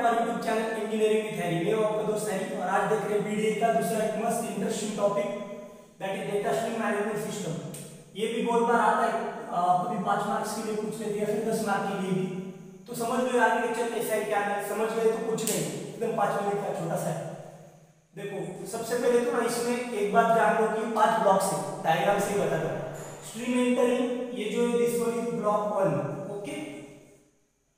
हमारे YouTube channel engineering with Harry. मैं आपका दोस्त हैरी और आज देख रहे हैं बीडीए का दूसरा एक मस्त interesting topic that is data stream management system. ये भी बहुत बार आता है, कभी 5 मार्क्स के लिए पूछ लेते हैं, फिर 10 मार्क के लिए भी। तो समझ लो आर्किटेक्चर कैसा है क्या है, समझ गए तो कुछ नहीं, एकदम 5 मिनट का छोटा सा है। देखो सबसे पहले तो ना इसमें एक बात जान लो कि 5 ब्लॉक्स है, डायग्राम से बता दो। स्ट्रीम एंटरिंग, ये जो है this one is block 1, okay.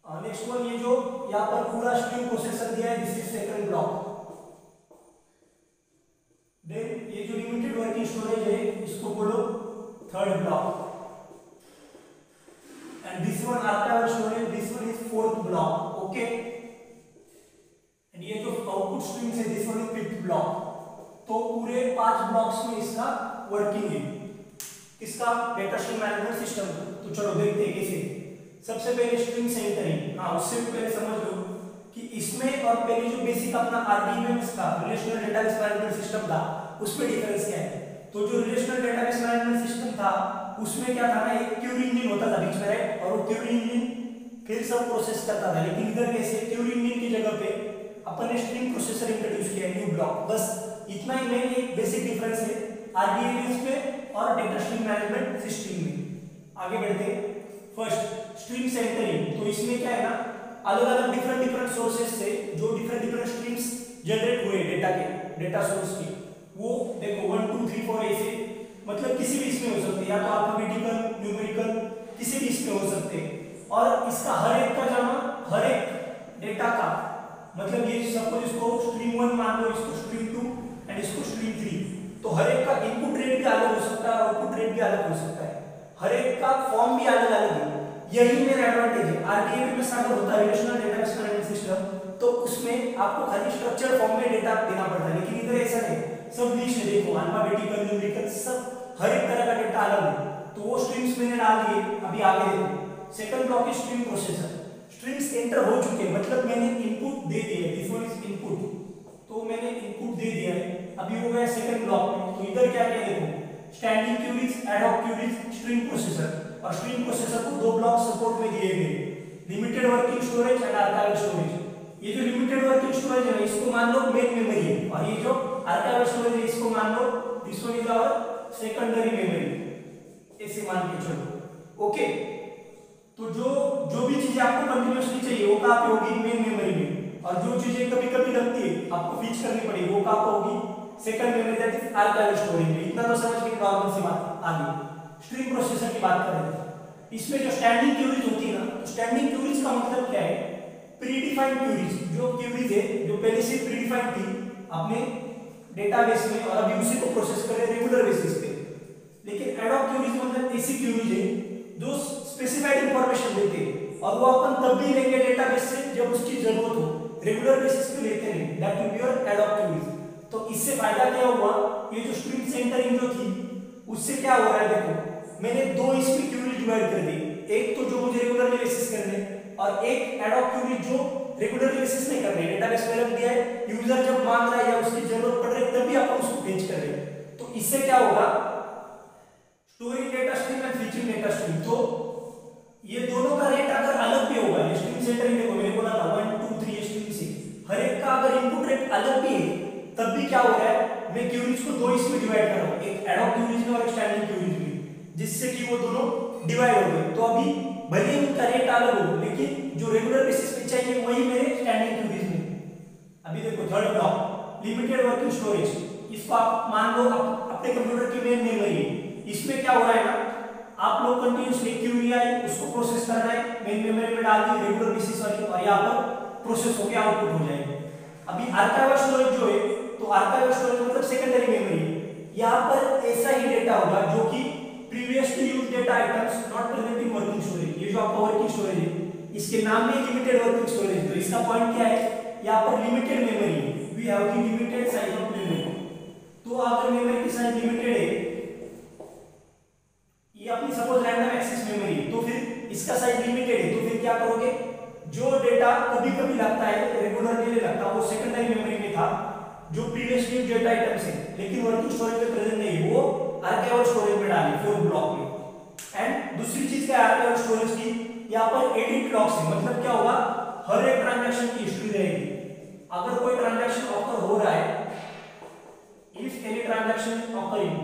Next one, ये जो यहाँ पर पूरा स्ट्रीम प्रोसेसर दिया है, this is second block. Then ये जो लिमिटेड वर्किंग स्टोरेज है इसको बोलो third block. And this one archival storage, this one is fourth block, okay. And ये जो आउटपुट स्ट्रीम है this one is fifth block. तो पूरे 5 ब्लॉक्स में इसका वर्किंग है, इसका डेटा स्ट्रीम मैनेजमेंट सिस्टम। तो चलो देखते हैं कैसे। सबसे पहले स्ट्रीम सेंटरिंग, हाँ उससे भी पहले समझ लो कि इसमें और पहले जो बेसिक अपना आरडीएमएस था, रिलेशनल डेटाबेस मैनेजमेंट सिस्टम था, उसमें डिफरेंस क्या है। तो जो रिलेशनल डेटाबेस मैनेजमेंट सिस्टम था उसमें क्या था ना, एक क्यूरी इंजन होता था बीच में, राइट, और वो क्यूरी इंजन फिर सब प्रोसेस करता था। लेकिन इधर कैसे, क्यूरी इंजन की जगह पे अपन ने स्ट्रीम प्रोसेसर इंट्रोड्यूस किया, न्यू ब्लॉक। बस इतना ही मेन एक बेसिक डिफरेंस है आरडीएमएस में और डेटा स्ट्रीम मैनेजमेंट सिस्टम में। आगे बढ़ते हैं। फर्स्ट स्ट्रीम सेंटरिंग, तो इसमें क्या है ना, अलग अलग डिफरेंट सोर्सेस से जो डिफरेंट स्ट्रीम्स जनरेट हुए डेटा के, डेटा सोर्स की, वो देखो 1 2 3 4 ऐसे, मतलब किसी भी इसमें हो सकते हैं, या तो अल्फाबेटिकल, न्यूमेरिकल, किसी भी इसमें हो सकते हैं। और इसका हर एक का जमा, हर एक डेटा का मतलब ये सपोज इसको स्ट्रीम 1 मान लो, इसको स्ट्रीम 2 एंड इसको स्ट्रीम 3, तो हर एक का इनपुट रेट भी अलग हो सकता है, आउटपुट रेट भी अलग हो सकता है, हर एक का फॉर्म भी अलग अलग है। यही मेरा एडवांटेज है। आरडीएमएस में होता है रिलेशनल डेटाबेस मैनेजमेंट सिस्टम, तो उसमें आपको खाली स्ट्रक्चर फॉर्म में डेटा देना पड़ता है। लेकिन इधर ऐसा नहीं, सब लिस्ट है, देखो अल्फाबेटिकल, न्यूमेरिकल, सब हर एक तरह का डेटा अलग है। तो वो स्ट्रीम्स मैंने डाल दिए। अभी आगे देखो, सेकंड ब्लॉक है स्ट्रीम प्रोसेसर। स्ट्रीम्स एंटर हो चुके हैं, मतलब मैंने इनपुट दे दिया, दिस वन इज इनपुट, तो मैंने इनपुट दे दिया है। अभी हो गया सेकंड ब्लॉक में। तो इधर क्या क्या देखो, standing queries, ad hoc queries, stream processor. और स्ट्रीम प्रोसेसर को 2 ब्लॉक सपोर्ट में दिए गए, limited working storage and archival storage. ये जो लिमिटेड वर्किंग स्टोरेज है इसको मान लो मेन मेमोरी है, और ये जो आर्काइवल स्टोरेज है इसको मान लो this one is our secondary memory, ऐसे मान के चलो, ओके। तो जो भी चीजें आपको कंटीन्यूअसली चाहिए वो कहां पे होगी, मेन मेमोरी में, और जो चीजें कभी कभी लगती है आपको फीच करनी पड़ेगी वो कहां पे होगी, second memory, that is archival storage में। इतना तो समझ के नॉर्मल सी बात। आगे स्ट्रीम प्रोसेसर की बात करें, इसमें जो स्टैंडिंग क्यूरीज होती है ना, तो स्टैंडिंग क्यूरीज का मतलब क्या है, प्रीडिफाइंड क्यूरीज। जो क्यूरीज है जो पहले से प्रीडिफाइंड थी अपने डेटाबेस में और अभी उसी को प्रोसेस कर रहे हैं रेगुलर बेसिस पे। लेकिन एडहॉक क्यूरीज मतलब ऐसी क्यूरीज है जो स्पेसिफाइड इंफॉर्मेशन देते हैं, और वो अपन तब भी लेंगे डेटाबेस से जब उसकी जरूरत हो, रेगुलर बेसिस पे लेते नहीं, that will be your ad hoc queries. तो इससे फायदा क्या हुआ, ये जो स्ट्रीम सेंटरिंग जो थी उससे क्या हो रहा है, देखो मैंने 2 इसमें क्यूरी डिवाइड कर दी, एक तो जो मुझे रेगुलर बेसिस करने और एक एडहॉक क्यूरी जो रेगुलर बेसिस नहीं करने। डेटाबेस में रख दिया है, यूजर जब मांग रहा है या उसकी जरूरत पड़ रही है तभी अपन उसको फेच कर रहे हैं। तो इससे क्या होगा, storing data stream and fetching data stream, तो ये दोनों का रेट अगर अलग भी होगा, स्ट्रीम सेंटरिंग देखो मैंने बोला था 1 2 3 स्ट्रीम से, हर एक का अगर इनपुट रेट अलग भी है तब भी क्या हो रहा है, मैं क्यूरीज को 2 इसमें डिवाइड कर रहा हूं, एक एडहॉक क्यूरीज में और एक स्टैंडिंग क्यूरीज में, जिससे कि वो दोनों डिवाइड हो गए। तो अभी भले ही उनका रेट अलग हो, लेकिन जो रेगुलर बेसिस पे चाहिए वही मेरे स्टैंडिंग क्यूरीज में। अभी देखो third block limited working storage, इसको आप मान लो अपने कंप्यूटर की मेन मेमोरी है। इसमें क्या हो रहा है ना, आप लोग कंटिन्यूअसली क्यूरी आई उसको प्रोसेस कर रहे हैं, मेन मेमोरी में डाल दी रेगुलर बेसिस वाली, और यहाँ पर प्रोसेस होकर आउटपुट हो जाएगी। अभी आर्काइवल स्टोरेज जो है, तो आर्काइवल स्टोरेज मतलब सेकेंडरी मेमोरी, यहाँ पर ऐसा ही डेटा होगा जो कि previously used data items not present in working storage. ये जो आपका वर्किंग स्टोरेज है इसके नाम में लिमिटेड वर्किंग स्टोरेज, तो इसका पॉइंट क्या है, यहाँ पर limited memory, we have the limited size of memory. तो अगर मेमोरी की साइज लिमिटेड है, ये अपनी सपोज रैंडम एक्सेस मेमोरी है, तो फिर इसका साइज लिमिटेड है, तो फिर क्या करोगे, जो डेटा कभी कभी लगता है रेगुलरली लगता है वो सेकेंडरी मेमोरी में था, जो प्रीवियसली यूज्ड डेटा आइटम्स है लेकिन वर्किंग स्टोरेज में प्रेजेंट नहीं, वो आर्काइवल स्टोरेज में डाली 4 ब्लॉक में। एंड दूसरी चीज क्या है आर्काइवल स्टोरेज की, यहाँ पर एडिट लॉग्स है, मतलब क्या होगा, हर एक ट्रांजैक्शन की हिस्ट्री रहेगी। अगर कोई ट्रांजैक्शन ऑकर हो रहा है, इफ एनी ट्रांजैक्शन ऑकरिंग,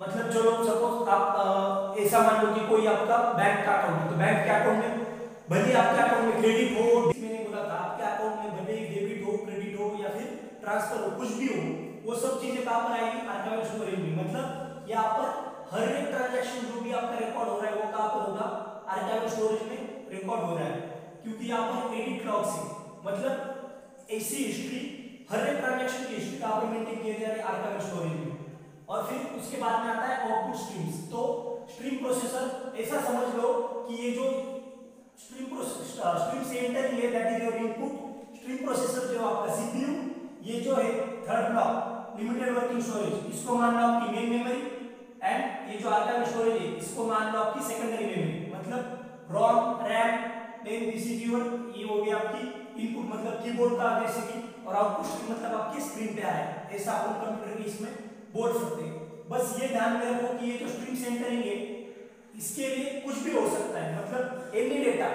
मतलब चलो सपोज आप ऐसा मान लो कि कोई आपका बैंक का अकाउंट है, तो बैंक के अकाउंट में भले आपके अकाउंट में क्रेडिट हो, मैंने बोला था आपके अकाउंट में भले ही डेबिट हो, क्रेडिट हो या फिर ट्रांसफर हो, कुछ भी हो, वो सब चीजें कहां पर आएगी? आर्काइवल स्टोरेज में। मतलब यहाँ पर हर एक ट्रांजैक्शन जो भी आपका रिकॉर्ड हो रहा है वो कहां पर होगा? आर्काइवल स्टोरेज में रिकॉर्ड हो रहा है, क्योंकि यहाँ पर एडिट लॉग्स है, मतलब ऐसी हिस्ट्री, हर एक ट्रांजैक्शन की हिस्ट्री कहां पर मेंटेन किया जा रहा है? आर्काइवल स्टोरेज में। और फिर उसके बाद में आता है आउटपुट स्ट्रीम्स। तो स्ट्रीम प्रोसेसर ऐसा समझ लो कि ये जो स्ट्रीम से एंटरिंग है, that is your input. Stream processor जो आपका सीपीयू, ये जो है third block limited working storage, इसको मान लो आपकी मेन मेमोरी, एंड ये जो आर्काइवल स्टोरेज है इसको मान लो आपकी सेकेंडरी मेमोरी, मतलब ROM, RAM, then this is your, ये हो गया आपकी इनपुट, मतलब कीबोर्ड का जैसे कि, और आउटपुट स्ट्रीम मतलब आपकी स्क्रीन पे आया है, ऐसा अपन कंप्यूटर के इसमें बोल सकते हैं। बस ये ध्यान में रखो कि ये जो स्ट्रीम सेंटरिंग है इसके लिए कुछ भी हो सकता है, मतलब any data,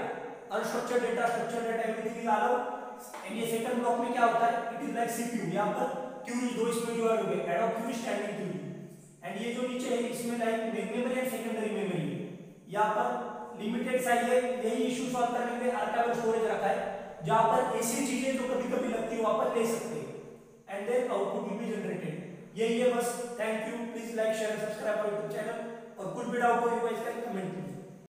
unstructured data, structured data, everything is allowed. And ये सेकंड ब्लॉक में क्या होता है? It is like CPU. यहां पर क्यू दो इसमें जो है add of Q standing Q, and ये जो नीचे है इसमें like memory and secondary memory है। यहां पर लिमिटेड साइज है, यही इशू सॉल्व करने के लिए आर्काइवल स्टोरेज रखा है, जहां पर ऐसी चीजें जो कभी-कभी लगती है वहां पर ले सकते हैं, and then output will be generated. यही है बस। Thank you, please like share subscribe our YouTube channel, और कुछ भी डाउट हो तो इसका कमेंट कीजिए।